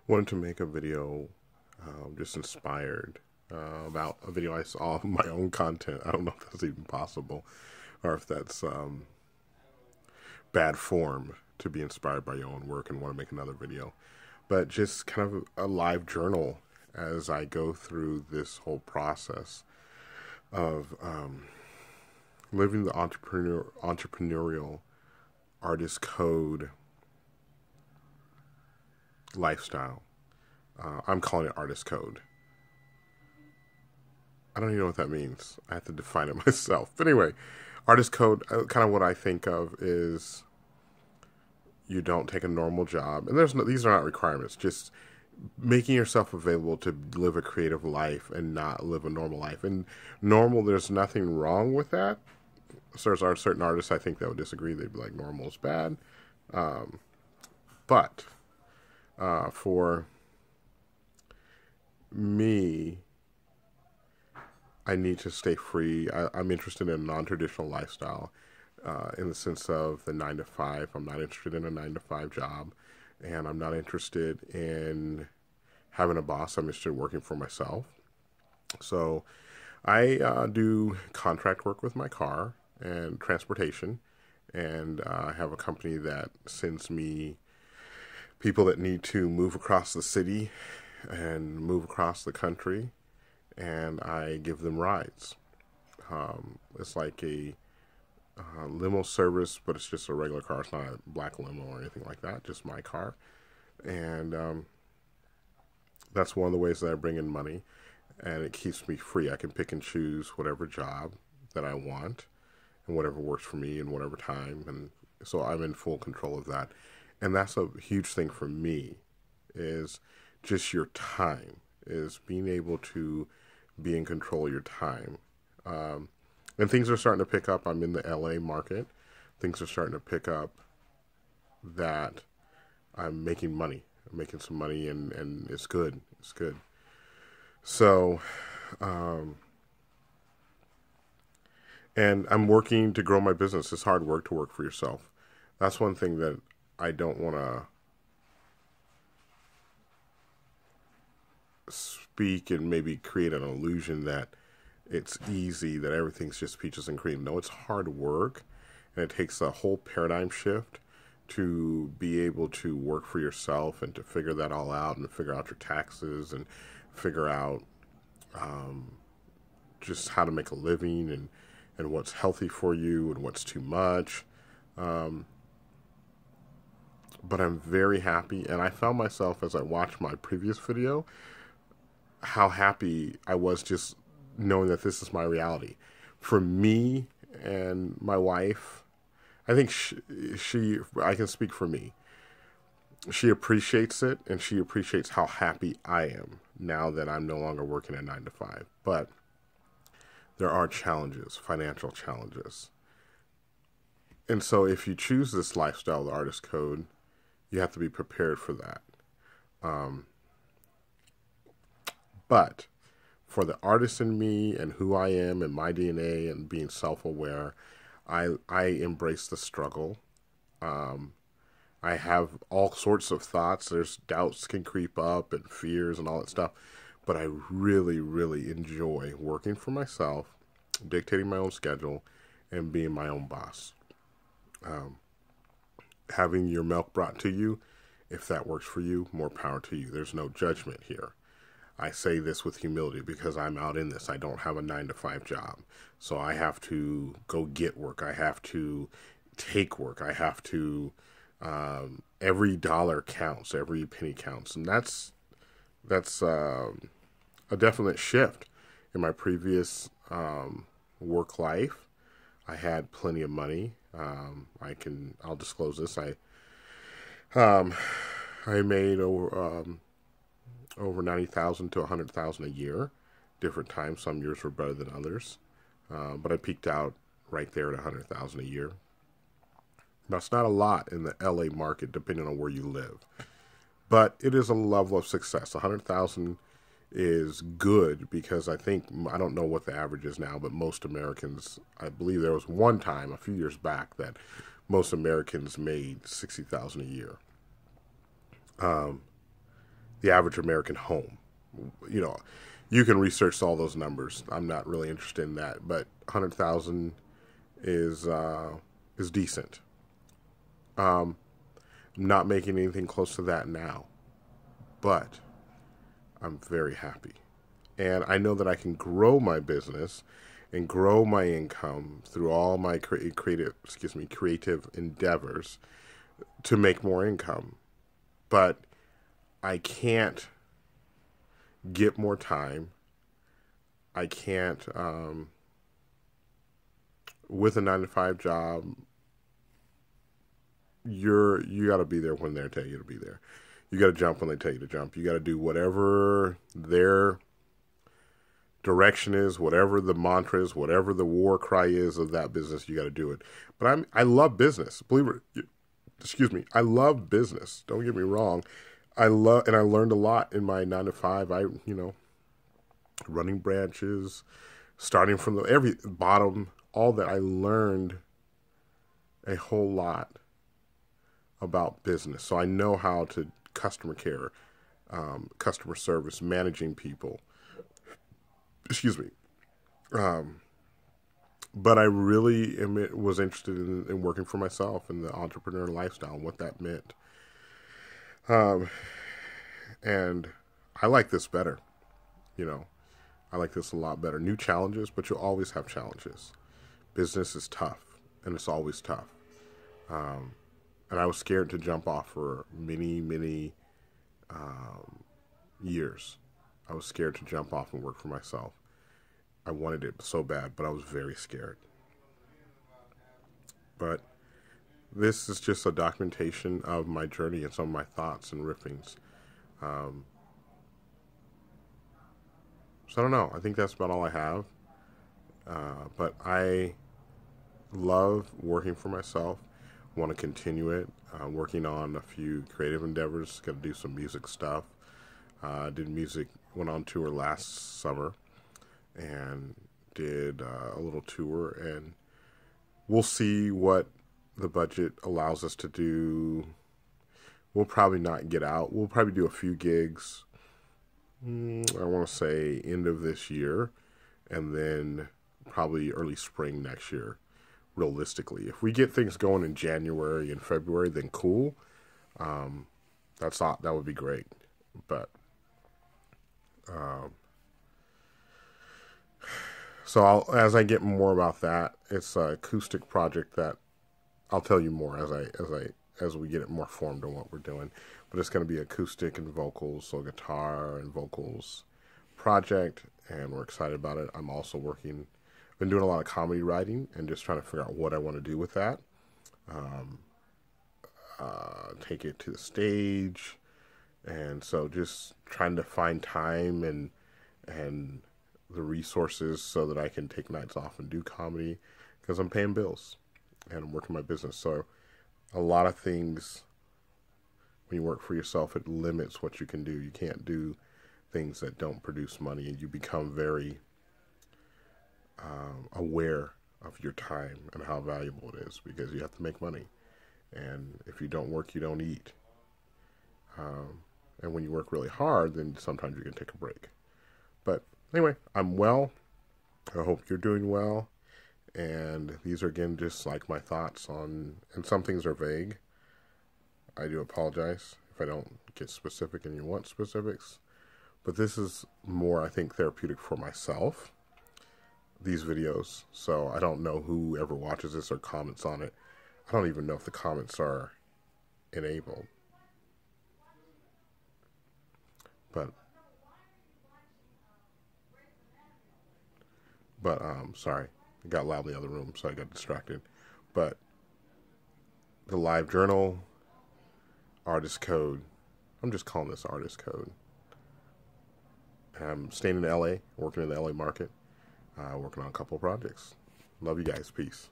Wanted to make a video just inspired about a video I saw of my own content. I don't know if that's even possible or if that's bad form to be inspired by your own work and want to make another video. But just kind of a live journal as I go through this whole process of living the entrepreneurial artist code lifestyle. I'm calling it artist code. I don't even know what that means. I have to define it myself. But anyway, artist code, kind of what I think of is you don't take a normal job, and these are not requirements. Just making yourself available to live a creative life and not live a normal life. And normal, there's nothing wrong with that. So there's certain artists I think that would disagree. They'd be like, normal is bad. But for me, I need to stay free. I'm interested in a non-traditional lifestyle in the sense of the 9 to 5. I'm not interested in a 9 to 5 job, and I'm not interested in having a boss. I'm interested in working for myself. So I do contract work with my car and transportation, and I have a company that sends me people that need to move across the city and move across the country, and I give them rides. It's like a limo service, but it's just a regular car. It's not a black limo or anything like that, just my car. And that's one of the ways that I bring in money, and it keeps me free. I can pick and choose whatever job that I want and whatever works for me and whatever time. And so I'm in full control of that. And that's a huge thing for me is just your time, is being able to be in control of your time. And things are starting to pick up. I'm in the LA market. Things are starting to pick up that I'm making money. I'm making some money, and it's good. It's good. So, and I'm working to grow my business. It's hard work to work for yourself. That's one thing that I don't want to speak and maybe create an illusion that it's easy, that everything's just peaches and cream. No, it's hard work, and it takes a whole paradigm shift to be able to work for yourself and to figure that all out and figure out your taxes and figure out just how to make a living and what's healthy for you and what's too much. But I'm very happy, and I found myself as I watched my previous video how happy I was just knowing that this is my reality. For me and my wife, I think I can speak for me. She appreciates it, and she appreciates how happy I am now that I'm no longer working at 9 to 5. But there are challenges, financial challenges. And so if you choose this lifestyle, the artist code, you have to be prepared for that. But for the artist in me and who I am and my DNA and being self-aware, I embrace the struggle. I have all sorts of thoughts. There's doubts can creep up and fears and all that stuff. But I really, really enjoy working for myself, dictating my own schedule, and being my own boss. Having your milk brought to you, if that works for you, more power to you. There's no judgment here. I say this with humility because I'm out in this. I don't have a 9 to 5 job. So I have to go get work. I have to take work. I have to, every dollar counts. Every penny counts. And that's a definite shift. In my previous work life, I had plenty of money. I'll disclose this. I made over 90,000 to 100,000 a year. Different times, some years were better than others, but I peaked out right there at 100,000 a year. That's not a lot in the LA market, depending on where you live, but it is a level of success. 100,000 is good because I don't know what the average is now, but most Americans, I believe there was one time a few years back that most Americans made 60,000 a year. the average American home. You know, you can research all those numbers. I'm not really interested in that, but 100,000 is decent. Not making anything close to that now, but I'm very happy. And I know that I can grow my business and grow my income through all my creative endeavors to make more income. But I can't get more time. I can't, with a 9-to-5 job, you got to be there when they tell you to be there. You got to jump when they tell you to jump. You got to do whatever their direction is, whatever the mantra is, whatever the war cry is of that business. You got to do it. But I love business. I love business. Don't get me wrong. I learned a lot in my 9-to-5. Running branches, starting from every bottom, all that. I learned a whole lot about business. So I know how to customer care, customer service, managing people. But I really was interested in working for myself and the entrepreneur lifestyle and what that meant. And I like this better. I like this a lot better. New challenges, but you'll always have challenges. Business is tough, and it's always tough. And I was scared to jump off for many, many years. I was scared to jump off and work for myself. I wanted it so bad, but I was very scared. But this is just a documentation of my journey and some of my thoughts and riffings. So I don't know. I think that's about all I have. But I love working for myself. Want to continue it. Working on a few creative endeavors. Got to do some music stuff. Went on tour last summer and did a little tour, and we'll see what the budget allows us to do. We'll probably not get out. We'll probably do a few gigs. I want to say end of this year, and then probably early spring next year, realistically. If we get things going in January and February, then cool. That would be great. But so as I get more about that, it's an acoustic project that I'll tell you more as we get it more formed on what we're doing. But it's going to be acoustic and vocals, so guitar and vocals project, and we're excited about it. I'm also been doing a lot of comedy writing and just trying to figure out what I want to do with that. Take it to the stage, and so just trying to find time and the resources so that I can take nights off and do comedy, because I'm paying bills and I'm working my business. So a lot of things, when you work for yourself, it limits what you can do. You can't do things that don't produce money, and you become very aware of your time and how valuable it is, because you have to make money. And if you don't work, you don't eat. And when you work really hard, then sometimes you can take a break. But anyway, I'm well. I hope you're doing well. And these are, again, just like my thoughts on, and some things are vague. I do apologize if I don't get specific and you want specifics. But this is more, I think, therapeutic for myself, these videos. So I don't know who ever watches this or comments on it. I don't even know if the comments are enabled. But sorry, it got loud in the other room, so I got distracted. But the live journal, artist code, I'm just calling this artist code. I'm staying in LA, working in the LA market, working on a couple of projects. Love you guys. Peace.